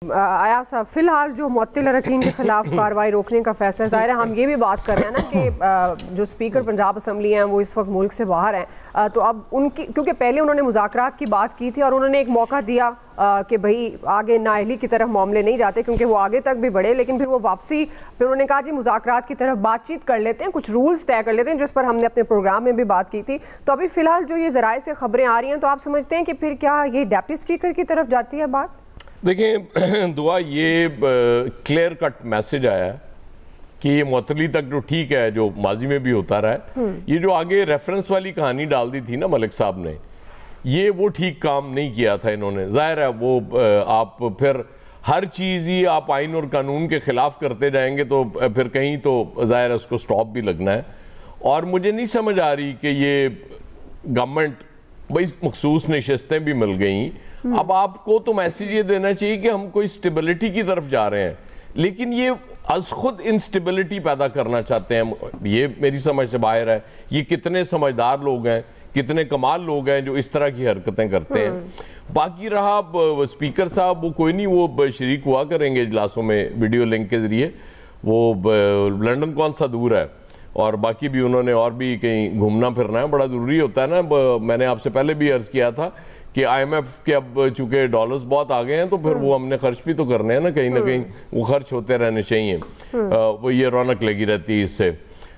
आया साहब, फिलहाल जो मुअत्तिल अरकान के खिलाफ कार्रवाई रोकने का फैसला, ज़ाहिर है हम ये भी बात कर रहे हैं ना कि जो स्पीकर पंजाब असम्बली हैं वो इस वक्त मुल्क से बाहर हैं, तो अब उनकी, क्योंकि पहले उन्होंने मुज़ाकरात की बात की थी और उन्होंने एक मौका दिया कि भाई आगे नाअहली की तरफ मामले नहीं जाते क्योंकि वो आगे तक भी बढ़े, लेकिन फिर वो वापसी, फिर उन्होंने कहा जी मुज़ाकरात की तरफ बातचीत कर लेते हैं, कुछ रूल्स तय कर लेते हैं, जिस पर हमने अपने प्रोग्राम में भी बात की थी। तो अभी फ़िलहाल जो ये ज़राए से खबरें आ रही हैं, तो आप समझते हैं कि फिर क्या ये डिप्टी स्पीकर की तरफ जाती है बात? देखें दुआ, ये क्लियर कट मैसेज आया है कि ये मुअत्तली तक जो ठीक है, जो माजी में भी होता रहा है, ये जो आगे रेफरेंस वाली कहानी डाल दी थी ना मलिक साहब ने, ये वो ठीक काम नहीं किया था इन्होंने। जाहिर है वो आप फिर हर चीज़ ही आप आइन और कानून के ख़िलाफ़ करते जाएंगे तो फिर कहीं तो ज़ाहिर है उसको स्टॉप भी लगना है। और मुझे नहीं समझ आ रही कि ये गवर्नमेंट, भाई मखसूस नशस्तें भी मिल गई, अब आपको तो मैसेज ये देना चाहिए कि हम कोई स्टेबिलिटी की तरफ जा रहे हैं, लेकिन ये अज खुद इंस्टेबिलिटी पैदा करना चाहते हैं। ये मेरी समझ से बाहर है। ये कितने समझदार लोग हैं, कितने कमाल लोग हैं जो इस तरह की हरकतें करते हैं। बाकी रहा स्पीकर साहब, वो कोई नहीं, वो शरीक हुआ करेंगे इजलासों में वीडियो लिंक के ज़रिए। वो लंदन कौन सा दूर है, और बाकी भी उन्होंने और भी कहीं घूमना फिरना है, बड़ा ज़रूरी होता है ना। मैंने आपसे पहले भी अर्ज़ किया था कि IMF के अब चूँकि डॉलर्स बहुत आ गए हैं तो फिर वो हमने खर्च भी तो करने हैं ना कहीं वो खर्च होते रहने चाहिए। वो ये रौनक लगी रहती है इससे।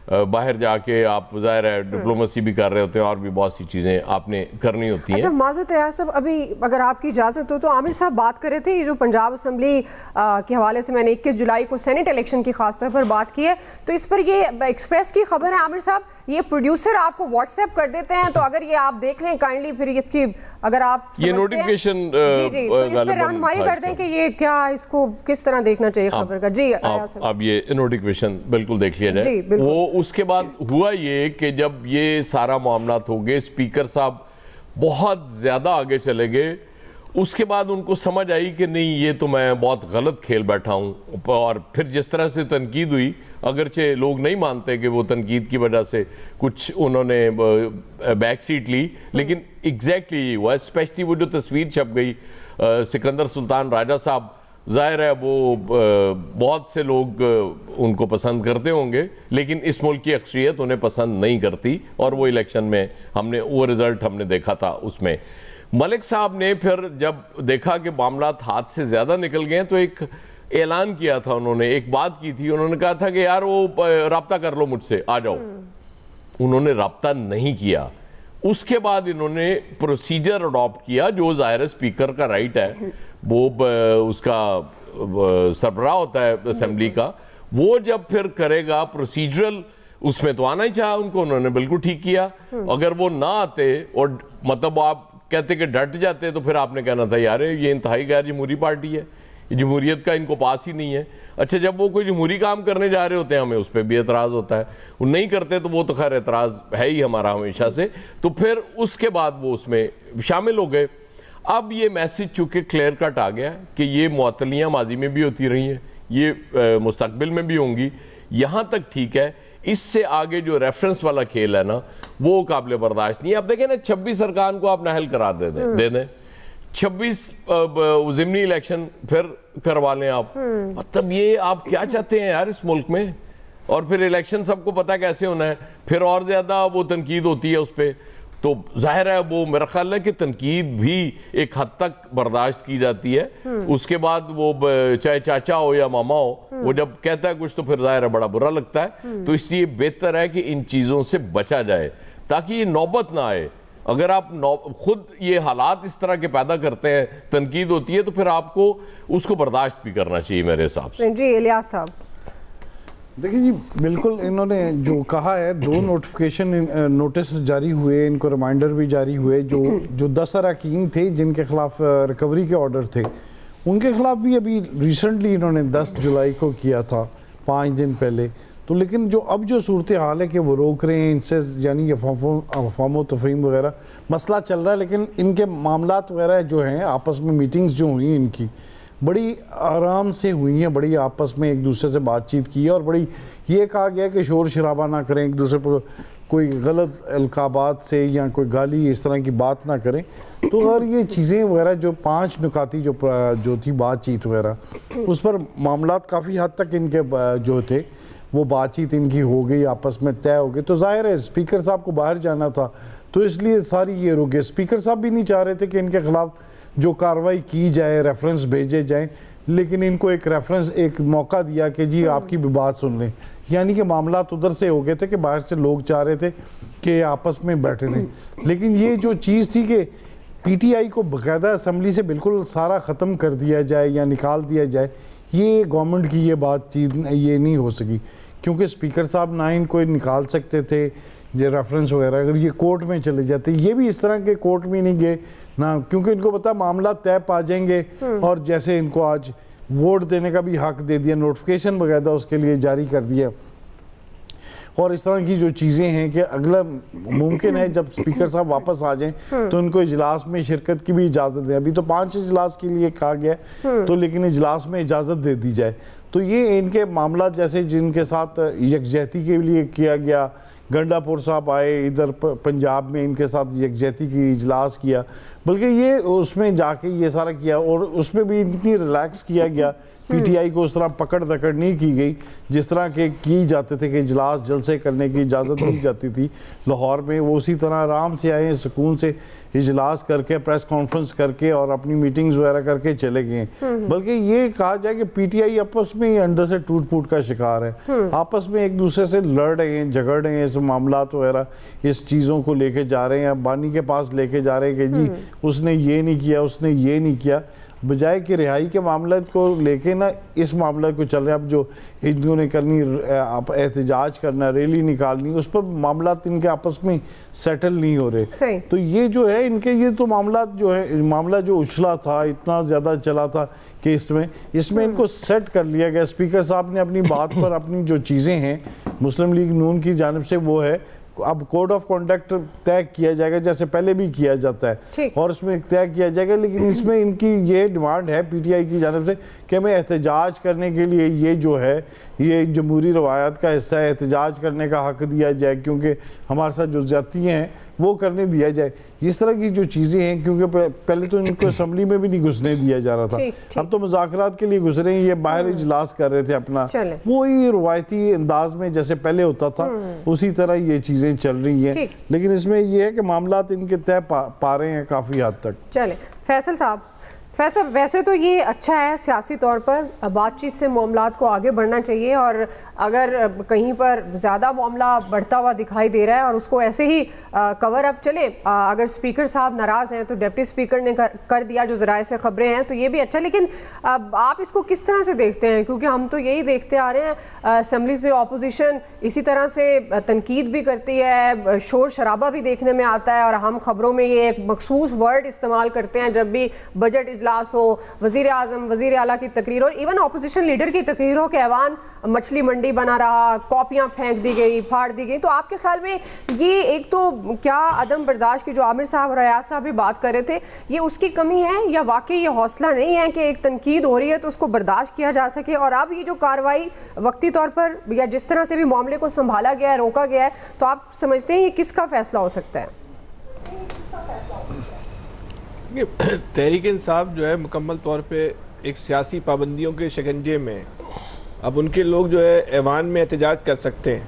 बाहर जाके आप ज़ाहिर है डिप्लोमेसी भी कर रहे होते हैं और भी बहुत सी चीज़ें आपने करनी होती हैं। अच्छा माज़रत है साहब, अभी अगर आपकी इजाज़त हो तो आमिर साहब बात कर रहे थे, ये जो पंजाब असम्बली के हवाले से मैंने 21 जुलाई को सेनेट इलेक्शन की खासतौर पर बात की है, तो इस पर ये एक्सप्रेस की खबर है आमिर साहब, ये प्रोड्यूसर आपको व्हाट्सएप कर देते हैं, तो अगर ये आप देख लें काइंडली, फिर इसकी अगर आप ये नोटिफिकेशन जी जी तो इस पर रहनुमाई कर दें कि ये क्या, इसको किस तरह देखना चाहिए खबर का। जी अब ये नोटिफिकेशन बिल्कुल देख लिया जाए। वो उसके बाद हुआ ये कि जब ये सारा मामला हो गए, स्पीकर साहब बहुत ज़्यादा आगे चले गए। उसके बाद उनको समझ आई कि नहीं, ये तो मैं बहुत गलत खेल बैठा हूँ। और फिर जिस तरह से तनकीद हुई, अगरचे लोग नहीं मानते कि वो तनकीद की वजह से कुछ उन्होंने बैक सीट ली, लेकिन एग्जैक्टली ये हुआ। स्पेशली वो जो तस्वीर छप गई सिकंदर सुल्तान राजा साहब, ज़ाहिर है वो बहुत से लोग उनको पसंद करते होंगे, लेकिन इस मुल्क की अक्सरियत उन्हें पसंद नहीं करती। और वो इलेक्शन में हमने वो रिज़ल्ट हमने देखा था। उसमें मलिक साहब ने फिर जब देखा कि मामला हाथ से ज़्यादा निकल गए तो एक ऐलान किया था उन्होंने, एक बात की थी। उन्होंने कहा था कि यार वो रब्ता कर लो मुझसे, आ जाओ। उन्होंने रब्ता नहीं किया। उसके बाद इन्होंने प्रोसीजर अडॉप्ट किया, जो ज़ाहिर स्पीकर का राइट है, वो उसका सरबराह होता है असेंबली का, वो जब फिर करेगा प्रोसीजरल, उसमें तो आना ही चाहा उनको, उन्होंने बिल्कुल ठीक किया। अगर वो ना आते और मतलब आप कहते कि डट जाते, तो फिर आपने कहना था यार ये इंतहाई गैर जमहूरी पार्टी है, जमहूरियत का इनको पास ही नहीं है। अच्छा, जब वो कोई जमहूरी काम करने जा रहे होते हैं हमें उस पर भी एतराज़ होता है, वो नहीं करते तो वो तो खैर एतराज़ है ही हमारा हमेशा से। तो फिर उसके बाद वो उसमें शामिल हो गए। अब ये मैसेज चूँकि क्लियर कट आ गया कि ये मुअत्तलियाँ माजी में भी होती रही हैं, ये मुस्तकबिल में भी होंगी, यहाँ तक ठीक है। इससे आगे जो रेफरेंस वाला खेल है ना, वो काबिल बर्दाश्त नहीं है। अब देखें ना, 26 अरकान को आप नाअहल करार दे दें 26 ज़िमनी इलेक्शन फिर करवा लें आप। मतलब ये आप क्या चाहते हैं यार इस मुल्क में? और फिर इलेक्शन सबको पता कैसे होना है, फिर और ज़्यादा वो तनकीद होती है उस पर। तो जाहिर है वो मेरा ख्याल है कि तनकीद भी एक हद तक बर्दाश्त की जाती है। उसके बाद वो चाहे चाचा हो या मामा हो, वो जब कहता है कुछ तो फिर जाहिर है बड़ा बुरा लगता है। तो इसलिए बेहतर है कि इन चीज़ों से बचा जाए ताकि ये नौबत ना आए। अगर आप खुद ये हालात इस तरह के पैदा करते हैं, तनकीद होती है, तो फिर आपको उसको बर्दाश्त भी करना चाहिए मेरे हिसाब से। जी इलियास साहब, देखिए जी, बिल्कुल इन्होंने जो कहा है, 2 नोटिफिकेशन नोटिस जारी हुए, इनको रिमाइंडर भी जारी हुए। जो 10 अरकान थे जिनके खिलाफ रिकवरी के ऑर्डर थे, उनके खिलाफ भी अभी रिसेंटली इन्होंने 10 जुलाई को किया था, 5 दिन पहले। तो लेकिन जो अब जो सूरत हाल है कि वो रोक रहे हैं इनसे, यानी अफवाम तफहीम वगैरह मसला चल रहा है। लेकिन इनके मामलात वगैरह जो हैं, आपस में मीटिंग्स जो हुई इनकी बड़ी आराम से हुई हैं, बड़ी आपस में एक दूसरे से बातचीत की है, और बड़ी ये कहा गया कि शोर शराबा ना करें, एक दूसरे पर कोई गलत अलकाबात से या कोई गाली इस तरह की बात ना करें। तो अगर ये चीज़ें वगैरह जो 5 नुकाती जो थी बातचीत वगैरह, उस पर मामलात काफ़ी हद तक इनके जो थे वो बातचीत इनकी हो गई, आपस में तय हो गई। तो जाहिर है स्पीकर साहब को बाहर जाना था, तो इसलिए सारी ये रुक गए। स्पीकर साहब भी नहीं चाह रहे थे कि इनके खिलाफ जो कार्रवाई की जाए, रेफरेंस भेजे जाएँ, लेकिन इनको एक मौका दिया कि जी आपकी भी बात सुन लें। यानी कि मामला उधर से हो गए थे कि बाहर से लोग चाह रहे थे कि आपस में बैठे रहें, लेकिन ये जो चीज़ थी कि पीटीआई को बाकायदा असम्बली से बिल्कुल सारा ख़त्म कर दिया जाए या निकाल दिया जाए, ये गवर्नमेंट की ये बातचीत ये नहीं हो सकी, क्योंकि स्पीकर साहब ना इनको निकाल सकते थे जो रेफरेंस वगैरह। अगर ये कोर्ट में चले जाते, ये भी इस तरह के कोर्ट में नहीं गए ना, क्योंकि इनको पता मामला तय पा जाएंगे। और जैसे इनको आज वोट देने का भी हक दे दिया, नोटिफिकेशन वगैरह उसके लिए जारी कर दिया, और इस तरह की जो चीज़ें हैं कि अगला मुमकिन है जब स्पीकर साहब वापस आ जाएं तो उनको इजलास में शिरकत की भी इजाज़त दें। अभी तो 5 इजलास के लिए कहा गया, तो लेकिन इजलास में इजाज़त दे दी जाए। तो ये इनके मामला जैसे जिनके साथ यकजहती के लिए किया गया, गंडापुर साहब आए इधर पंजाब में, इनके साथ यकजहती की इजलास किया, बल्कि ये उसमें जाके ये सारा किया, और उसमें भी इतनी रिलैक्स किया गया, पीटीआई को उस तरह पकड़ दकड़ नहीं की गई जिस तरह के की जाते थे कि इजलास जलसे करने की इजाज़त दी जाती थी लाहौर में। वो उसी तरह आराम से आए, सुकून से इजलास करके, प्रेस कॉन्फ्रेंस करके और अपनी मीटिंग्स वगैरह करके चले गए। बल्कि ये कहा जाए कि पीटीआई आपस में ही अंदर से टूट फूट का शिकार है, आपस में एक दूसरे से लड़ रहे हैं, झगड़ रहे हैं, इस मामलात वगैरह इस चीज़ों को लेके जा रहे हैं, बानी के पास लेके जा रहे हैं कि जी उसने ये नहीं किया, उसने ये नहीं किया, बजाय कि रिहाई के मामले को लेके ना इस मामले को चल रहे हैं। अब जो इनको ने करनी, एहतजाज करना, रैली निकालनी, उस पर मामला इनके आपस में सेटल नहीं हो रहे। तो ये जो है इनके, ये तो मामला जो है, मामला जो उछला था, इतना ज़्यादा चला था कि इसमें इनको सेट कर लिया गया। स्पीकर साहब ने अपनी बात पर अपनी जो चीज़ें हैं मुस्लिम लीग नून की जानिब से, वो है अब कोड ऑफ कॉन्डक्ट तय किया जाएगा जैसे पहले भी किया जाता है, और उसमें तय किया जाएगा। लेकिन इसमें इनकी ये डिमांड है पीटीआई की जानिब से कि हमें एहतजाज करने के लिए, ये जो है ये जमहूरी रवायत का हिस्सा है, एहतजाज करने का हक दिया जाए, क्योंकि हमारे साथ जो ज्यादतियाँ हैं वो करने दिया जाए। इस तरह की जो चीज़ें हैं, क्योंकि पहले तो इनको असम्बली में भी नहीं घुसने दिया जा रहा था, अब तो मुज़ाकरात के लिए घुस रहे हैं, ये बाहर इजलास कर रहे थे अपना, वही रवायती अंदाज में जैसे पहले होता था उसी तरह ये चीज़ें चल रही हैं। लेकिन इसमें यह है कि मामलात इनके तय पा रहे हैं काफ़ी हद तक। चले फैसल साहब, वैसे तो ये अच्छा है, सियासी तौर पर बातचीत से मामलात को आगे बढ़ना चाहिए, और अगर कहीं पर ज़्यादा मामला बढ़ता हुआ दिखाई दे रहा है और उसको ऐसे ही कवर अप चले, अगर स्पीकर साहब नाराज़ हैं तो डिप्टी स्पीकर ने कर दिया, जो ज़राए से खबरें हैं, तो ये भी अच्छा। लेकिन आप इसको किस तरह से देखते हैं? क्योंकि हम तो यही देखते आ रहे हैं, असम्बलीज़ में अपोजिशन इसी तरह से तनकीद भी करती है, शोर शराबा भी देखने में आता है, और हम खबरों में ये एक मखसूस वर्ड इस्तेमाल करते हैं जब भी बजट इजलास हो, वज़ीर आज़म, वज़ीर आला की तकरीर हो, इवन अपोजिशन लीडर की तकरीर हो कि ऐवान मछली मंडी बना रहा, कॉपियां फेंक दी गई, फाड़ दी गई। तो आपके ख्याल में ये एक तो क्या अदम बर्दाश्त की जो आमिर साहब और अयाज साहब भी बात कर रहे थे, ये उसकी कमी है, या वाकई ये हौसला नहीं है कि एक तनकीद हो रही है तो उसको बर्दाश्त किया जा सके? और अब ये जो कार्रवाई वक्ती तौर पर या जिस तरह से भी मामले को संभाला गया है, रोका गया है, तो आप समझते हैं ये किसका फैसला हो सकता है? तहरीक इंसाफ जो है मुकम्मल तौर पे एक सियासी पाबंदियों के शिकंजे में, अब उनके लोग जो है ऐवान में एहतजाज कर सकते हैं।